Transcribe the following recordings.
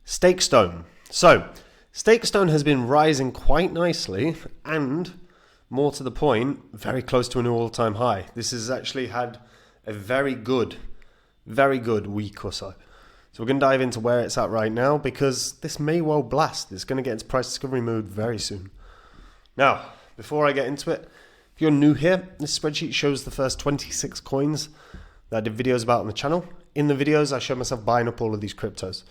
Stakestone. So, Stakestone has been rising quite nicely and, more to the point, very close to an all-time high. This has actually had a very good week or so. So we're going to dive into where it's at right now because this may well blast. It's going to get into price discovery mode very soon. Now, before I get into it, if you're new here, this spreadsheet shows the first 26 coins that I did videos about on the channel. In the videos, I showed myself buying up all of these cryptos.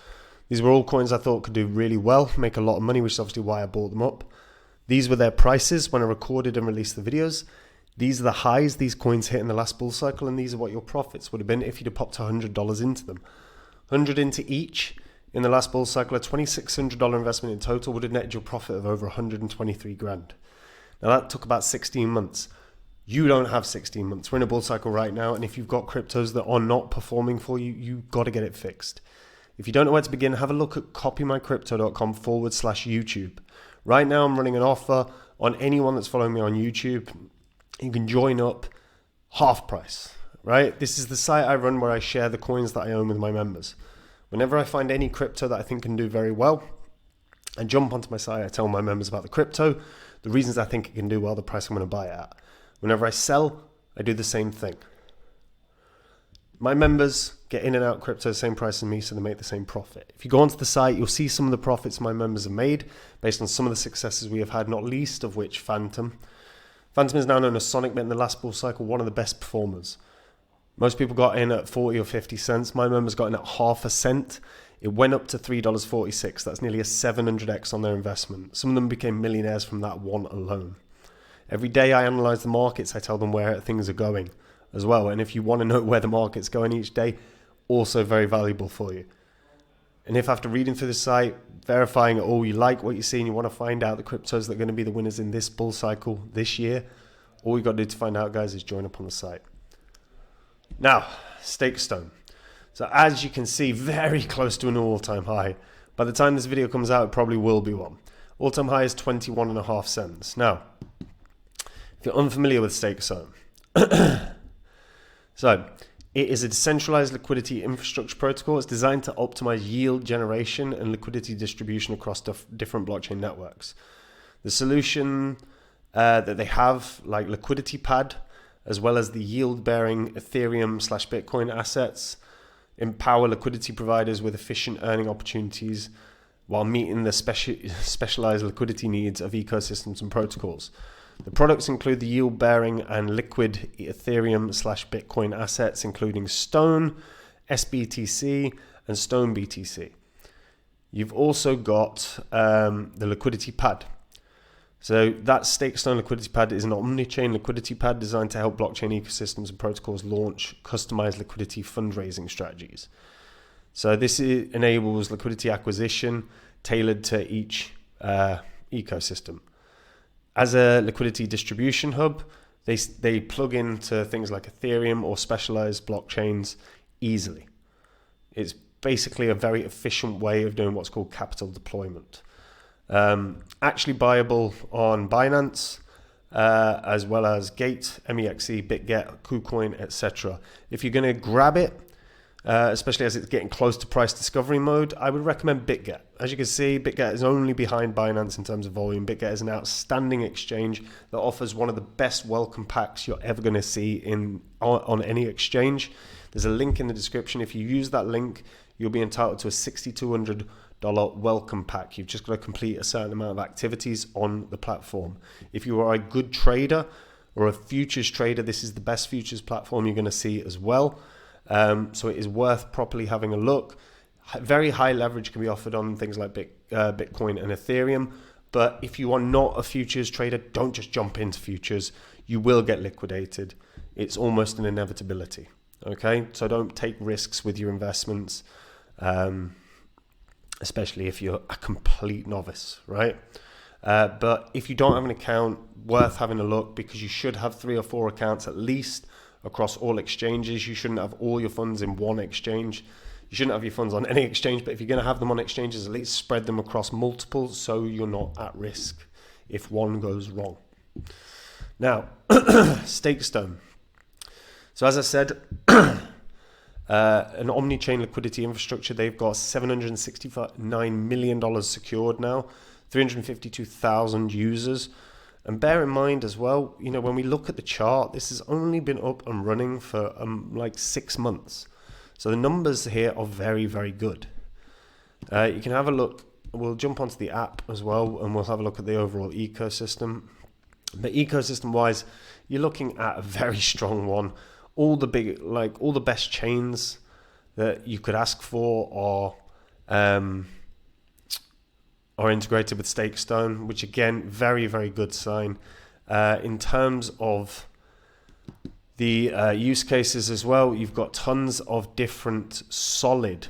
These were all coins I thought could do really well, make a lot of money, which is obviously why I bought them up. These were their prices when I recorded and released the videos. These are the highs these coins hit in the last bull cycle, and these are what your profits would have been if you'd have popped $100 into them. 100 into each in the last bull cycle, a $2,600 investment in total would have netted your profit of over 123 grand. Now that took about 16 months. You don't have 16 months. We're in a bull cycle right now, and if you've got cryptos that are not performing for you, you've got to get it fixed. If you don't know where to begin, have a look at copymycrypto.com/YouTube. Right now, I'm running an offer on anyone that's following me on YouTube. You can join up half price, right? This is the site I run where I share the coins that I own with my members. Whenever I find any crypto that I think can do very well, I jump onto my site, I tell my members about the crypto, the reasons I think it can do well, the price I'm going to buy it at. Whenever I sell, I do the same thing. My members get in and out crypto the same price as me, so they make the same profit. If you go onto the site, you'll see some of the profits my members have made based on some of the successes we have had, not least of which Phantom. Phantom is now known as SonicBit in the last bull cycle, one of the best performers. Most people got in at 40 or 50 cents. My members got in at half a cent. It went up to $3.46. That's nearly a 700x on their investment. Some of them became millionaires from that one alone. Every day I analyze the markets, I tell them where things are going as well. And if you want to know where the market's going each day, also very valuable for you. And if after reading through the site, verifying it all, you like what you see and you want to find out the cryptos that are going to be the winners in this bull cycle this year, all you got to do to find out, guys, is join up on the site. Now, Stakestone. So as you can see, very close to an all-time high. By the time this video comes out, it probably will be one. All-time high is 21.5 cents. Now, if you're unfamiliar with Stakestone, so it is a decentralized liquidity infrastructure protocol. It's designed to optimize yield generation and liquidity distribution across different blockchain networks. The solution that they have, like liquidity pad, as well as the yield-bearing Ethereum/Bitcoin assets, empower liquidity providers with efficient earning opportunities while meeting the specialized liquidity needs of ecosystems and protocols. The products include the yield-bearing and liquid Ethereum/Bitcoin assets, including Stone, SBTC, and Stone BTC. You've also got the liquidity pad. So that Stakestone liquidity pad is an omni-chain liquidity pad designed to help blockchain ecosystems and protocols launch customized liquidity fundraising strategies. So this enables liquidity acquisition tailored to each ecosystem. As a liquidity distribution hub, they plug into things like Ethereum or specialized blockchains easily. It's basically a very efficient way of doing what's called capital deployment. Actually buyable on Binance, as well as Gate, MEXC, Bitget, KuCoin, etc. If you're going to grab it, especially as it's getting close to price discovery mode, I would recommend Bitget. As you can see, Bitget is only behind Binance in terms of volume. Bitget is an outstanding exchange that offers one of the best welcome packs you're ever going to see on any exchange. There's a link in the description. If you use that link, you'll be entitled to a $6,200 welcome pack. You've just got to complete a certain amount of activities on the platform. If you are a good trader or a futures trader, this is the best futures platform you're going to see as well. So it is worth properly having a look. Very high leverage can be offered on things like Bitcoin and Ethereum. But if you are not a futures trader, don't just jump into futures. You will get liquidated. It's almost an inevitability. Okay, so don't take risks with your investments, especially if you're a complete novice, right? But if you don't have an account, worth having a look, because you should have 3 or 4 accounts at least across all exchanges. You shouldn't have all your funds in one exchange. You shouldn't have your funds on any exchange, but if you're going to have them on exchanges, at least spread them across multiple so you're not at risk if one goes wrong. Now, Stakestone. So as I said, An omni-chain liquidity infrastructure. They've got $769 million secured now, 352,000 users. And bear in mind as well, you know, when we look at the chart, this has only been up and running for like 6 months. So the numbers here are very, very good. You can have a look. We'll jump onto the app as well, and we'll have a look at the overall ecosystem. But ecosystem-wise, you're looking at a very strong one. All the big, like all the best chains that you could ask for are integrated with Stakestone, which again, very, very good sign. In terms of the use cases as well, you've got tons of different solid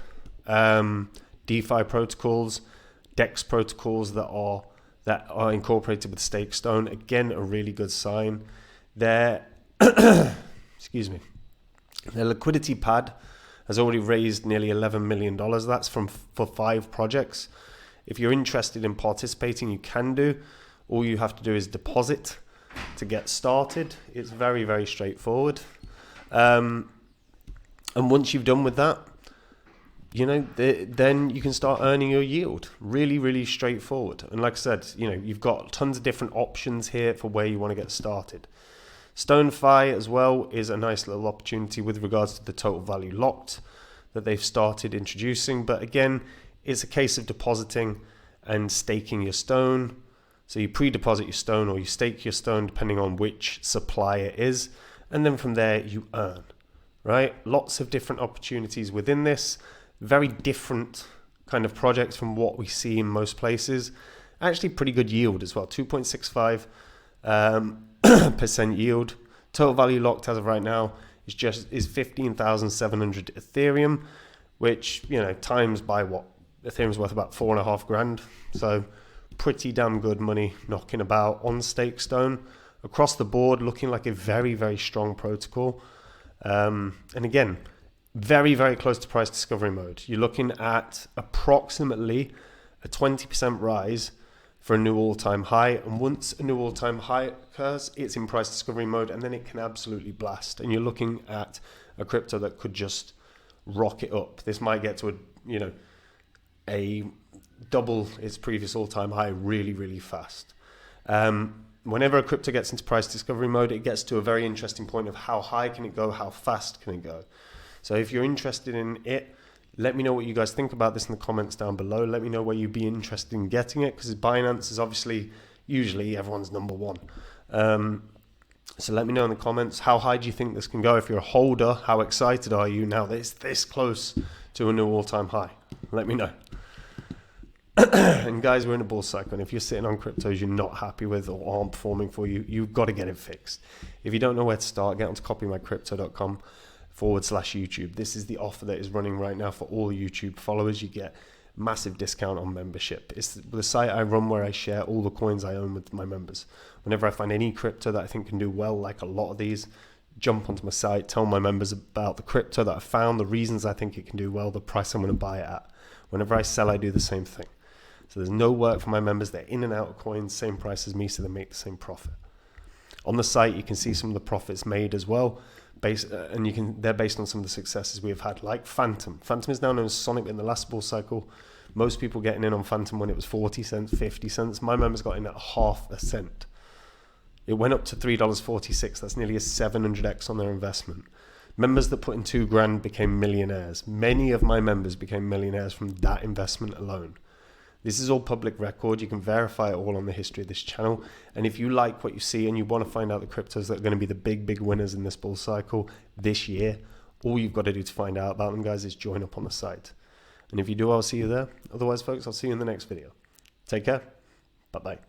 DeFi protocols, DEX protocols that are incorporated with Stakestone. Again, a really good sign. Their excuse me, their liquidity pad has already raised nearly $11 million. That's for 5 projects. If you're interested in participating, you can do. All you have to do is deposit to get started. It's very, very straightforward. And once you've done with that, you know, then you can start earning your yield. Really, really straightforward. And like I said, you know, you've got tons of different options here for where you want to get started. StoneFi as well is a nice little opportunity with regards to the total value locked that they've started introducing. But again, it's a case of depositing and staking your stone. So you pre-deposit your stone or you stake your stone depending on which supplier it is. And then from there you earn, right? Lots of different opportunities within this. Very different kind of projects from what we see in most places. Actually pretty good yield as well, 2.65% yield. Total value locked as of right now is 15,700 Ethereum, which, you know, times by what? Ethereum's worth about $4,500. So pretty damn good money knocking about on Stakestone. Across the board, looking like a very, very strong protocol. And again, very, very close to price discovery mode. You're looking at approximately a 20% rise for a new all-time high. And once a new all-time high occurs, it's in price discovery mode, and then it can absolutely blast. And you're looking at a crypto that could just rocket up. This might get to a double its previous all-time high really, really fast. Whenever a crypto gets into price discovery mode, it gets to a very interesting point of how high can it go, how fast can it go. So if you're interested in it, let me know what you guys think about this in the comments down below. Let me know where you'd be interested in getting it, because Binance is obviously usually everyone's number one. So let me know in the comments, how high do you think this can go? If you're a holder, how excited are you now that it's this close to a new all-time high? Let me know. And guys, we're in a bull cycle, and if you're sitting on cryptos you're not happy with or aren't performing for you, you've got to get it fixed. If you don't know where to start, get onto copymycrypto.com/YouTube. This is the offer that is running right now for all YouTube followers. You get massive discount on membership. It's the site I run where I share all the coins I own with my members. Whenever I find any crypto that I think can do well, like a lot of these, jump onto my site, tell my members about the crypto that I found, the reasons I think it can do well, the price I'm going to buy it at. Whenever I sell, I do the same thing. So there's no work for my members. They're in and out of coins, same price as me, so they make the same profit. On the site, you can see some of the profits made as well, they're based on some of the successes we've had, like Phantom. Phantom is now known as Sonic in the last bull cycle. Most people getting in on Phantom when it was 40 cents, 50 cents. My members got in at half a cent. It went up to $3.46. That's nearly a 700x on their investment. Members that put in $2,000 became millionaires. Many of my members became millionaires from that investment alone. This is all public record. You can verify it all on the history of this channel. And if you like what you see and you want to find out the cryptos that are going to be the big, big winners in this bull cycle this year, all you've got to do to find out about them, guys, is join up on the site. And if you do, I'll see you there. Otherwise, folks, I'll see you in the next video. Take care. Bye-bye.